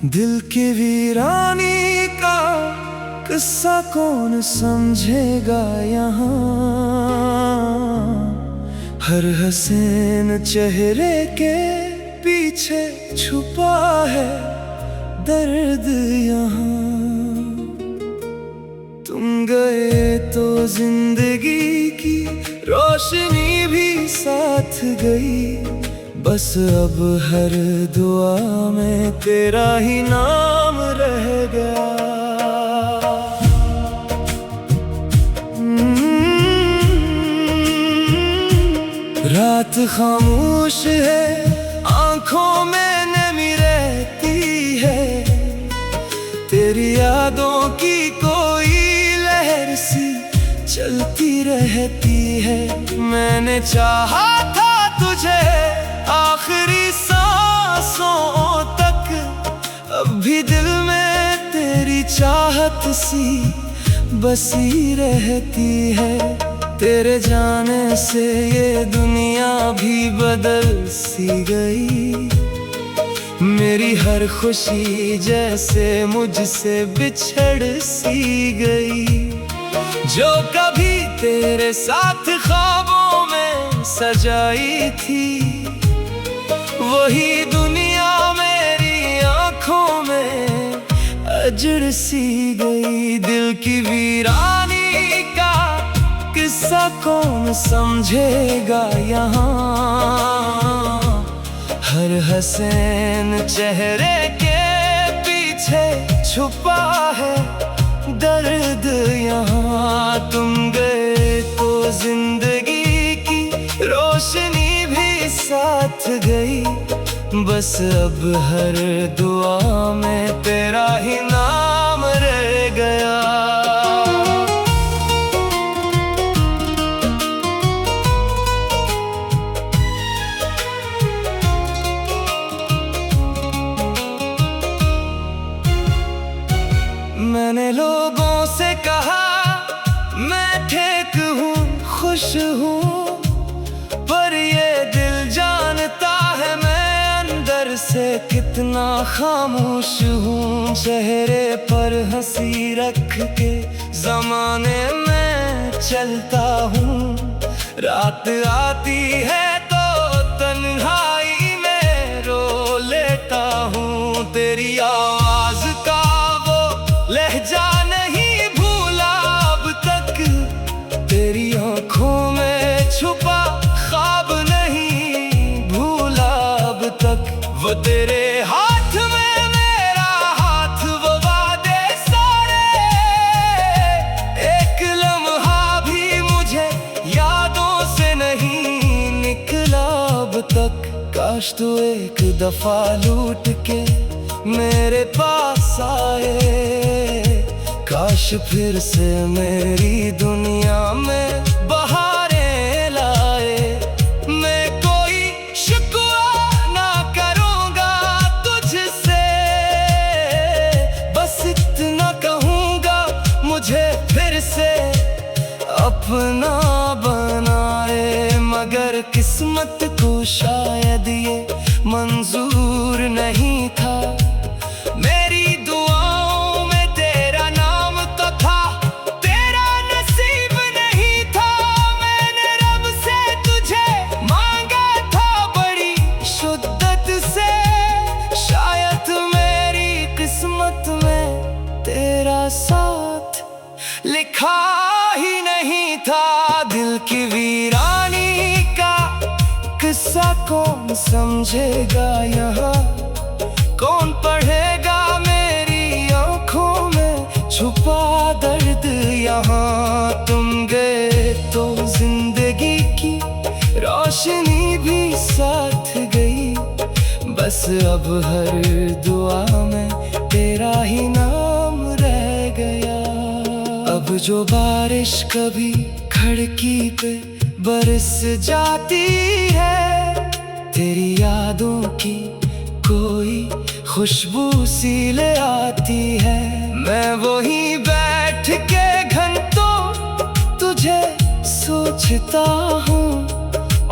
दिल की वीरानी का किस्सा कौन समझेगा यहाँ। हर हसीन चेहरे के पीछे छुपा है दर्द यहाँ। तुम गए तो जिंदगी की रोशनी भी साथ गई। बस अब हर दुआ में तेरा ही नाम रह गया। रात खामोश है, आंखों में नमी रहती है। तेरी यादों की कोई लहर सी चलती रहती है। मैंने चाहा था तुझे आखिरी सांसों तक, अब भी दिल में तेरी चाहत सी बसी रहती है। तेरे जाने से ये दुनिया भी बदल सी गई। मेरी हर खुशी जैसे मुझसे बिछड़ सी गई। जो कभी तेरे साथ ख्वाबों में सजाई थी, वही दुनिया मेरी आंखों में अजड़ सी गई। दिल की वीरानी का किस्सा कौन समझेगा यहाँ। हर हसीन चेहरे के पीछे छुपा है दर्द यहाँ। तुम गए तो जिंदगी की रोशनी भी साथ गई। बस अब हर दुआ में तेरा ही नाम रह गया। मैंने लोगों से कहा मैं ठीक हूँ, खुश हूँ, पर ये दिल जानता है मैं अंदर से कितना खामोश हूँ। चेहरे पर हंसी रख के जमाने में चलता हूँ। रात आती है तो तन्हाई में रो लेता हूँ। तेरी आवाज का लहजा नहीं भूला अब तक। तेरी आंखों में छुपा ख्वाब नहीं भूला अब तक। वो तेरे हाथ में मेरा हाथ, वो वादे सारे। एक लम्हा भी मुझे यादों से नहीं निकला अब तक। काश तू एक दफा लूट के मेरे पास आए। काश फिर से मेरी दुनिया में बहारें लाए। मैं कोई शिकवा ना करूँगा तुझसे, बस इतना कहूँगा मुझे फिर से अपना बनाए। मगर किस्मत को शायद ये मंजूर नहीं था। मेरी दुआओं में तेरा नाम तो था, तेरा नसीब नहीं था। मैंने रब से तुझे मांगा था बड़ी शिद्दत से। शायद मेरी किस्मत में तेरा साथ लिखा ही नहीं था। दिल की वीरानी का किस्सा कौन समझेगा यहाँ। कौन पढ़ेगा मेरी आंखों में छुपा दर्द यहाँ। तुम गए तो जिंदगी की रोशनी भी साथ गई। बस अब हर दुआ में तेरा ही नाम रह गया। अब जो बारिश कभी खिड़की पे बरस जाती है, तेरी यादों की कोई खुशबू सी ले आती है। मैं वहीं बैठ के घंटों तुझे सोचता हूँ,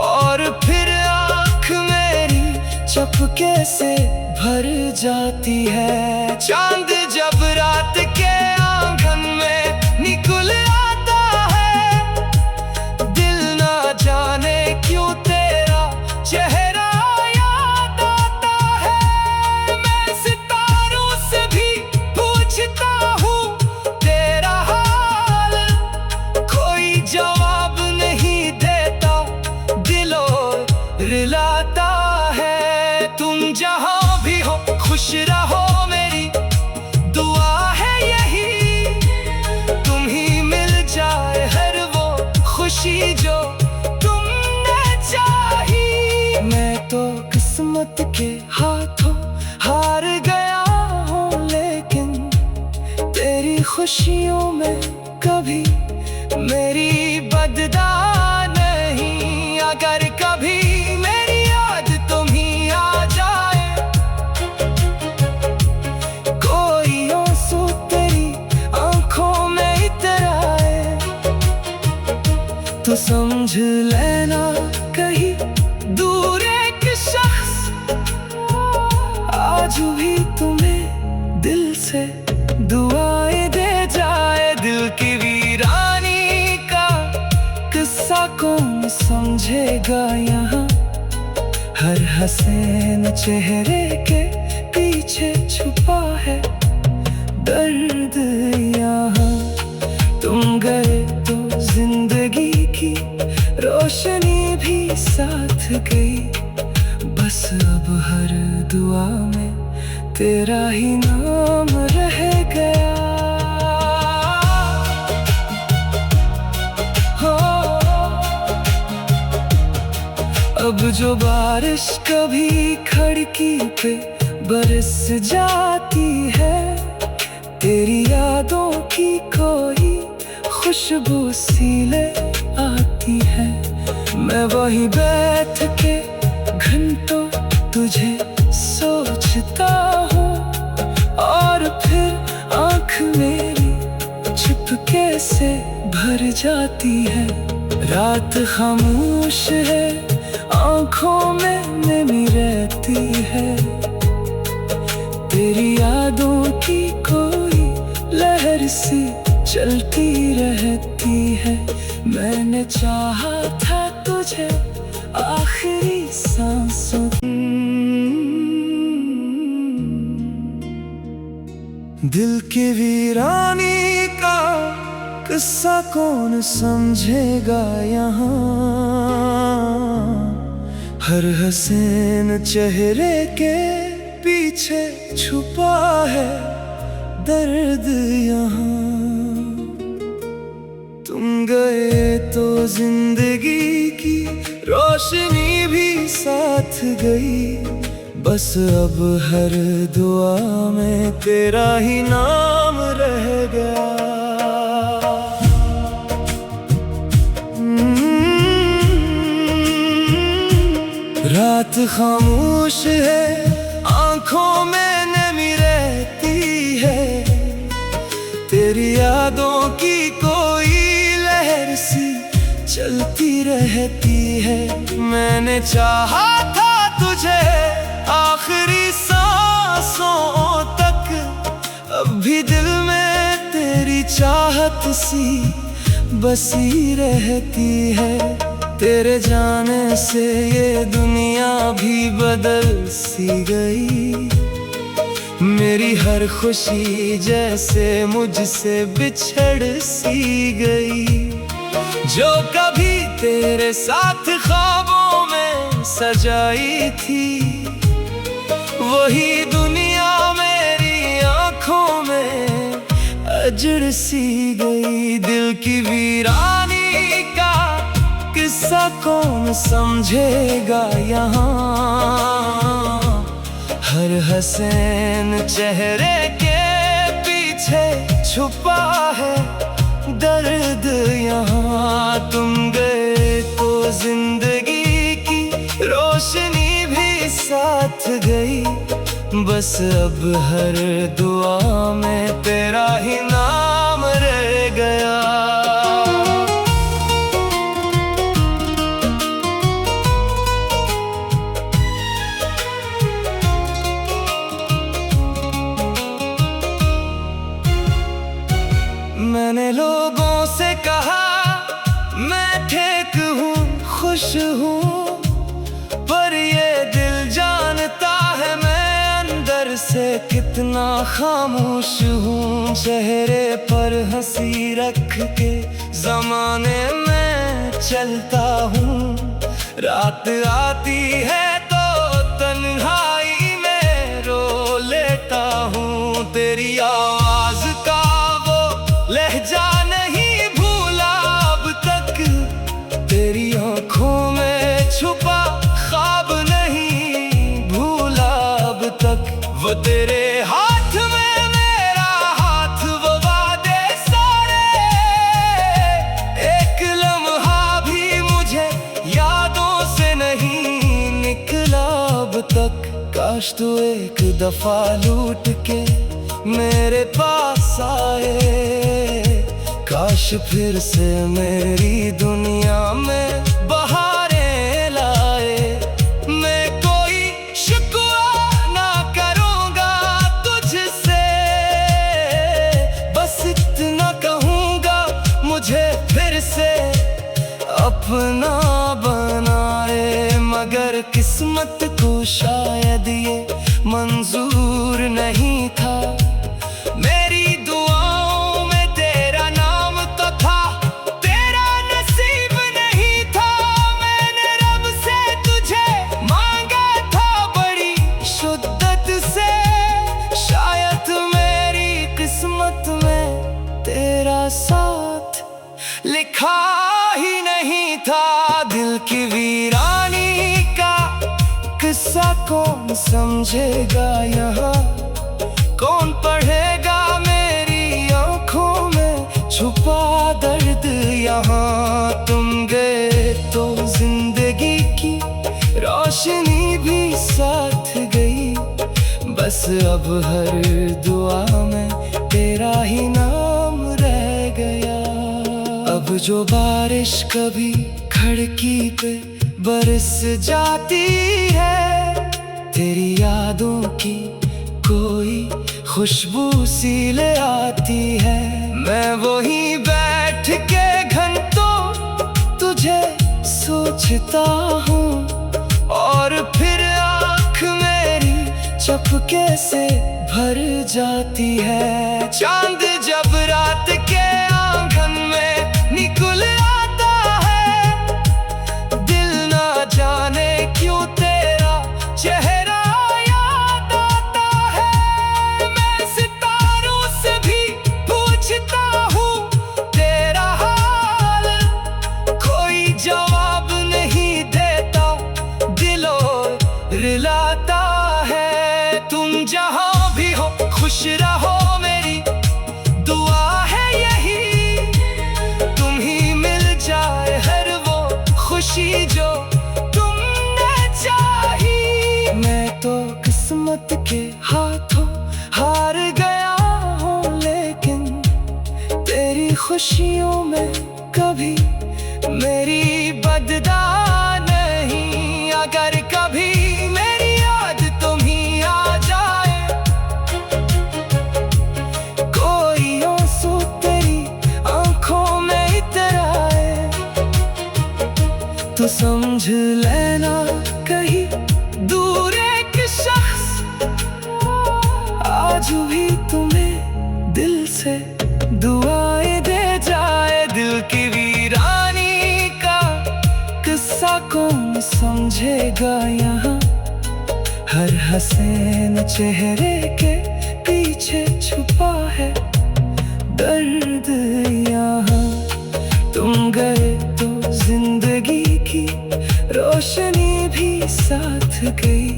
और फिर आँख मेरी चुपके से भर जाती है। चांद जब रात के आंगन में निकल आता है, दिल ना जाने क्यों तेरा चेहरा याद आता है। मैं सितारों से भी पूछता हूँ तेरा हाल, कोई जवाब नहीं देता, दिलो रिलाता है। तुम जहाँ भी हो खुश रहो, मेरी दुआ है यही। तुम ही मिल जाए हर वो खुशी जो तुमने चाही। मैं तो किस्मत के हाथों हार गया हूँ, लेकिन तेरी खुशियों में कभी मेरी बददा नहीं। अगर कभी मेरी याद तुम्हीं आ जाए, कोई आंसू तेरी आंखों में इतर आए, तो समझ लेना कहीं दूर एक शख्स आज भी तुम्हें दिल से दुआएं दे जाए। दिल की वीरानी का किस्सा कौन समझेगा यहाँ, हर हसीन चेहरे के पीछे छुपा है दर्द यहाँ। तुम गए तो जिंदगी की रोशनी भी साथ गई, बस अब हर दुआ में तेरा ही नाम रह गया। हो अब जो बारिश कभी खिड़की पे बरस जाती है, तेरी यादों की कोई खुशबू सी ले आती है। मैं वहीं बैठ के घंटों तुझे सोचता हूँ, और फिर आँख मेरी चुपके से भर जाती है। रात खामोश है, आँखों में नमी रहती है, तेरी यादों की कोई लहर सी चलती रहती है। मैंने चाहा था तुझे आखिरी सांसों दिल की वीरानी का किस्सा कौन समझेगा यहाँ, हर हसीन चेहरे के पीछे छुपा है दर्द यहाँ। तुम गए तो जिंदगी की रोशनी भी साथ गई, बस अब हर दुआ में तेरा ही नाम रह गया। रात खामोश है, आंखों में नमी रहती है, तेरी यादों की कोई लहर सी चलती रहती है। मैंने चाहा था तुझे आखिरी सांसों तक, अब भी दिल में तेरी चाहत सी बसी रहती है। तेरे जाने से ये दुनिया भी बदल सी गई, मेरी हर खुशी जैसे मुझसे बिछड़ सी गई। जो कभी तेरे साथ ख्वाबों में सजाई थी, वही दुनिया मेरी आंखों में अजड़ सी गई। दिल की वीरानी का किस्सा कौन समझेगा यहाँ, हर हसीन चेहरे के पीछे छुपा है दर्द यहाँ। तुम गए तो जिंदगी की रोशनी भी साथ गई, बस अब हर दुआ में तेरा ही नाम रह गया। कितना खामोश हूँ, चेहरे पर हंसी रख के जमाने में चलता हूँ। रात आती है तो तन्हाई में रो लेता हूँ। तेरी आवाज का वो लहजा नहीं भूला अब तक, तेरी आंखों में छुपा ख्वाब नहीं भूला अब तक। वो तेरे हाथ में मेरा हाथ, वो वादे सारे, एक लम्हा भी मुझे यादों से नहीं निकला अब तक। काश तू एक दफा लूट के मेरे पास आए, काश फिर से मेरी दुनिया में बहारें लाए। मैं कोई शिकवा ना करूँगा तुझसे, बस इतना कहूँगा मुझे फिर से अपना बनाए। मगर किस्मत को शायद ये मंजूर नहीं था, मेरी दुआओं में तेरा नाम तो था, तेरा नसीब नहीं था। मैंने रब से तुझे मांगा था बड़ी शिद्दत से, शायद मेरी किस्मत में तेरा साथ लिखा ही नहीं था। दिल की वीरानी का किस्सा कौन समझेगा यहाँ, कौन पढ़ेगा मेरी आंखों में छुपा दर्द यहाँ। तुम गए तो जिंदगी की रोशनी भी साथ गई, बस अब हर दुआ में तेरा ही नाम रह गया। अब जो बारिश कभी खिड़की पे बरस जाती है, तेरी यादों की कोई खुशबू सी ले आती है। मैं वहीं बैठ के घंटों तुझे सोचता हूँ, और फिर आँख मेरी चपके से भर जाती है। चांद जब रात के आंगन में निकल आता है, दिल ना जाने क्यों तेरा चेहरा याद आता है। मैं सितारों से भी पूछता हूँ तेरा हाल, कोई जवाब नहीं देता, दिलों रिलाता है। तुम जहाँ भी हो खुश रहो, मेरी दुआ है यही, तुम ही मिल जाए हर वो खुशी जो तुमने चाही। मैं तो किस्मत के हाथों हार गया हूँ, लेकिन तेरी खुशियों में कभी मेरी बददा नहीं। अगर कभी मेरी याद तुम्हीं आ जाए, कोई आंसू तेरी आंखों में इतराए, तो समझ लेना कहीं दूर एक शख्स आज भी तुम्हें दिल से दुआएं दे जाए। दिल की वीरानी का किस्सा कौन समझेगा यहाँ, हर हसीन चेहरे के पीछे छुपा है दर्द यहाँ। तुम गए तो जिंदगी की रोशनी भी साथ गई,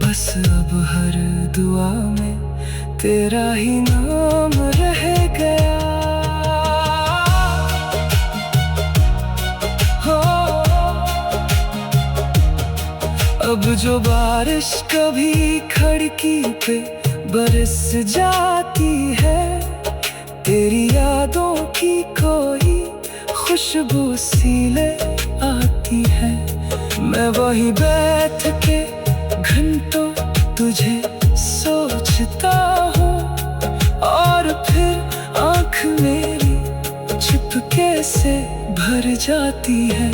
बस अब हर दुआ में तेरा ही नाम रह गया। हो अब जो बारिश कभी खिड़की पे बरस जाती है, तेरी यादों की कोई खुशबू सी ले आती है। मैं वहीं बैठ के घंटों तुझे सोचता हूँ, और फिर आँख मेरी चुपके से भर जाती है।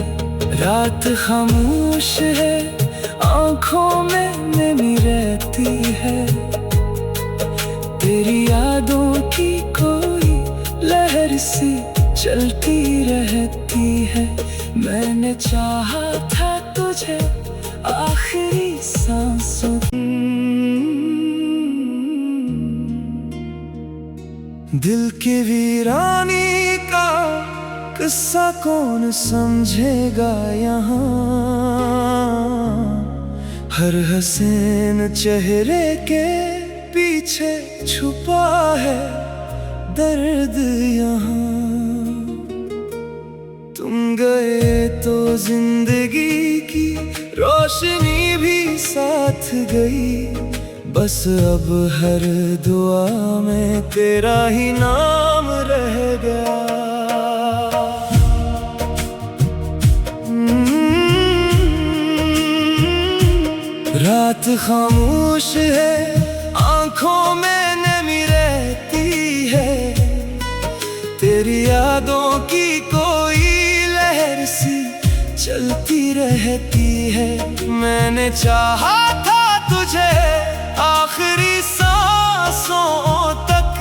रात खामोश है, आँखों में नमी रहती है, की कोई लहर सी चलती रहती है। मैंने चाहा था तुझे आखिरी सांसों दिल की वीरानी का किस्सा कौन समझेगा यहाँ। हर हसीन चेहरे के पीछे छुपा है दर्द यहाँ। तुम गए तो जिंदगी की रोशनी भी साथ गई। बस अब हर दुआ में तेरा ही नाम रह गया। रात खामोश है, आंखों में नमी रहती है। तेरी यादों की कोई लहर सी चलती रहती है। मैंने चाहा था तुझे आखिरी सांसों तक,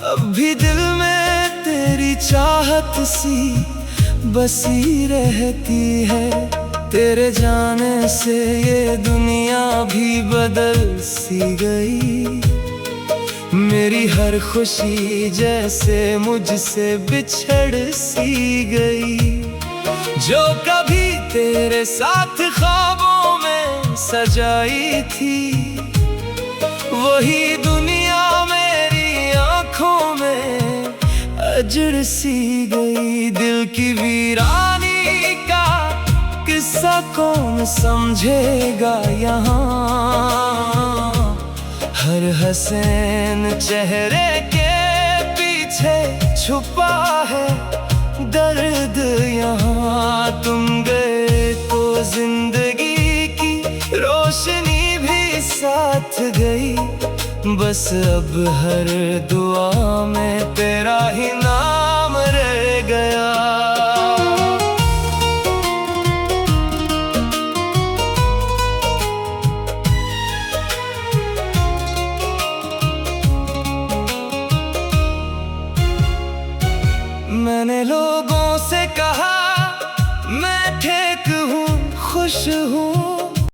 अब भी दिल में तेरी चाहत सी बसी रहती है। तेरे जाने से ये दुनिया भी बदल सी गई। मेरी हर खुशी जैसे मुझसे बिछड़ सी गई। जो कभी तेरे साथ ख्वाबों में सजाई थी, वही दुनिया मेरी आंखों में अजड़ सी गई। दिल की वीरानी का किस्सा कौन समझेगा यहाँ। हर हसीन चेहरे के पीछे छुपा है दर्द यहाँ। तुम गए तो जिंदगी की रोशनी भी साथ गई। बस अब हर दुआ में तेरा ही नाम